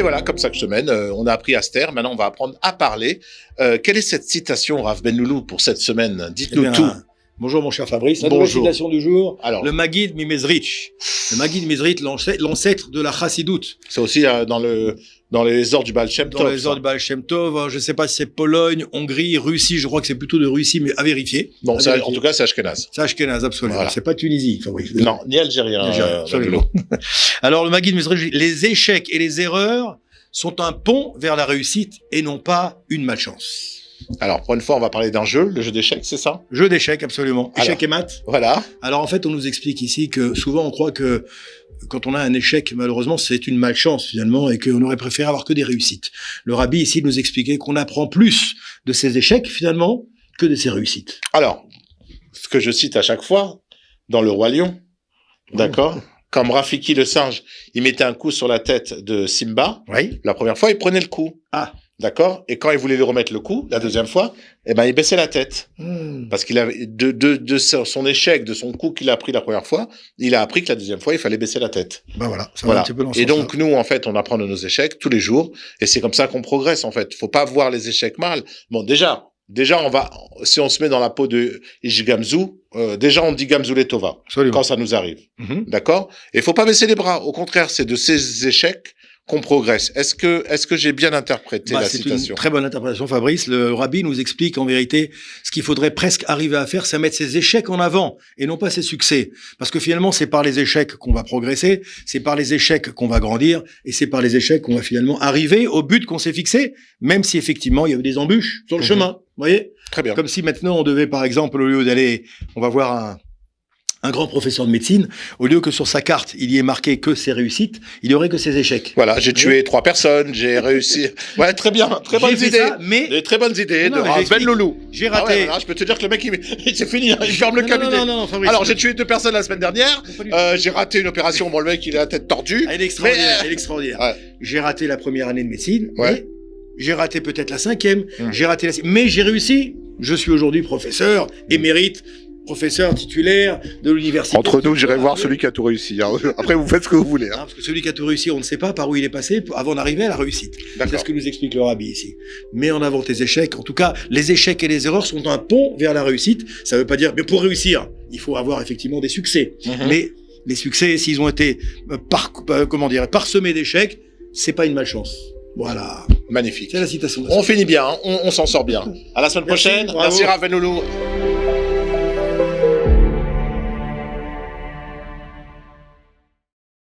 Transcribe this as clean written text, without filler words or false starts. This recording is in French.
Et voilà, comme chaque semaine, on a appris à se taire. Maintenant, on va apprendre à parler. Quelle est cette citation, Rav Benloulou, pour cette semaine? Dites-nous tout. Bonjour mon cher Fabrice. La Bonjour. nouvelle citation du jour. Alors, le Maggid Mimezrich. Le Maggid Mimezrich, l'ancêtre de la Chassidoute. c'est aussi dans les ordres du Baal Shem Tov. Dans les ordres du Baal Shem Tov. Je ne sais pas si c'est Pologne, Hongrie, Russie. Je crois que c'est plutôt de Russie, mais à vérifier. Bon, en tout cas, c'est Ashkenaz. C'est Ashkenaz, absolument. Voilà. C'est pas Tunisie, Fabrice. Non, ni algérien. Absolument. Alors, le Maggid Mimezrich, les échecs et les erreurs sont un pont vers la réussite et non pas une malchance. Alors, pour une fois, on va parler d'un jeu, le jeu d'échecs, c'est ça? Jeu d'échecs, absolument. Alors, Échec et maths. Voilà. Alors en fait, on nous explique ici que souvent on croit que quand on a un échec, malheureusement, c'est une malchance finalement et qu'on aurait préféré avoir que des réussites. Le rabbi ici nous expliquait qu'on apprend plus de ses échecs finalement que de ses réussites. Alors, ce que je cite à chaque fois, dans Le Roi Lion, d'accord? Comme Rafiki le singe, il mettait un coup sur la tête de Simba. Oui. La première fois, il prenait le coup. Ah. D'accord? Et quand il voulait lui remettre le coup, la deuxième fois, eh ben, il baissait la tête. Parce qu'il avait, de son échec, de son coup qu'il a pris la première fois, il a appris que la deuxième fois, il fallait baisser la tête. Ben voilà. Ça Voilà. va un petit peu dans ce Et sens-là. donc, nous, en fait, on apprend de nos échecs tous les jours. Et c'est comme ça qu'on progresse, en fait. Faut pas voir les échecs mal. Bon, déjà, si on se met dans la peau de Ish Gamzu, déjà, on dit Gamzu les Tova. Absolument. Quand ça nous arrive. D'accord? Et faut pas baisser les bras. Au contraire, c'est de ces échecs qu'on progresse. Est-ce que j'ai bien interprété la C'est citation? une très bonne interprétation, Fabrice. Le rabbi nous explique en vérité ce qu'il faudrait presque arriver à faire, c'est mettre ses échecs en avant et non pas ses succès. Parce que finalement, c'est par les échecs qu'on va progresser, c'est par les échecs qu'on va grandir et c'est par les échecs qu'on va finalement arriver au but qu'on s'est fixé, même si effectivement il y a eu des embûches sur le chemin. Vous voyez? Très bien. Comme si maintenant on devait, par exemple, au lieu d'aller, on va voir un grand professeur de médecine, au lieu que sur sa carte, il y ait marqué que ses réussites, il y aurait que ses échecs. Voilà, j'ai tué 3 personnes, j'ai réussi. Ouais, très bien, très bonnes J'ai fait idées. ça, mais Des très bonnes idées Non, de mais Rav j'explique. Benloulou. J'ai Ah raté. ouais, voilà, je peux te dire que le mec, c'est fini, il ferme le cabinet. Non, Fabrice. Alors, j'ai tué 2 personnes la semaine dernière, Pas du tout. j'ai raté une opération, bon, le mec, il a la tête tordue. Elle est extraordinaire, Mais, elle est extraordinaire. Ouais. J'ai raté la première année de médecine, Ouais. mais j'ai raté peut-être la 5e, j'ai raté mais j'ai réussi. Je suis aujourd'hui professeur, émérite, professeur titulaire de l'université. Entre nous, j'irai voir celui qui a tout réussi. Hein. Après, vous faites ce que vous voulez. Hein. Parce que celui qui a tout réussi, on ne sait pas par où il est passé avant d'arriver à la réussite. D'accord. C'est ce que nous explique le rabbi ici. Mets en avant tes échecs. En tout cas, les échecs et les erreurs sont un pont vers la réussite. Ça ne veut pas dire, mais pour réussir, il faut avoir effectivement des succès. Mais les succès, s'ils ont été parsemés d'échecs, c'est pas une malchance. Voilà. Magnifique. C'est la citation. On finit bien, hein. On s'en sort bien. À la semaine Merci, prochaine. bravo. Merci Rav Benloulou.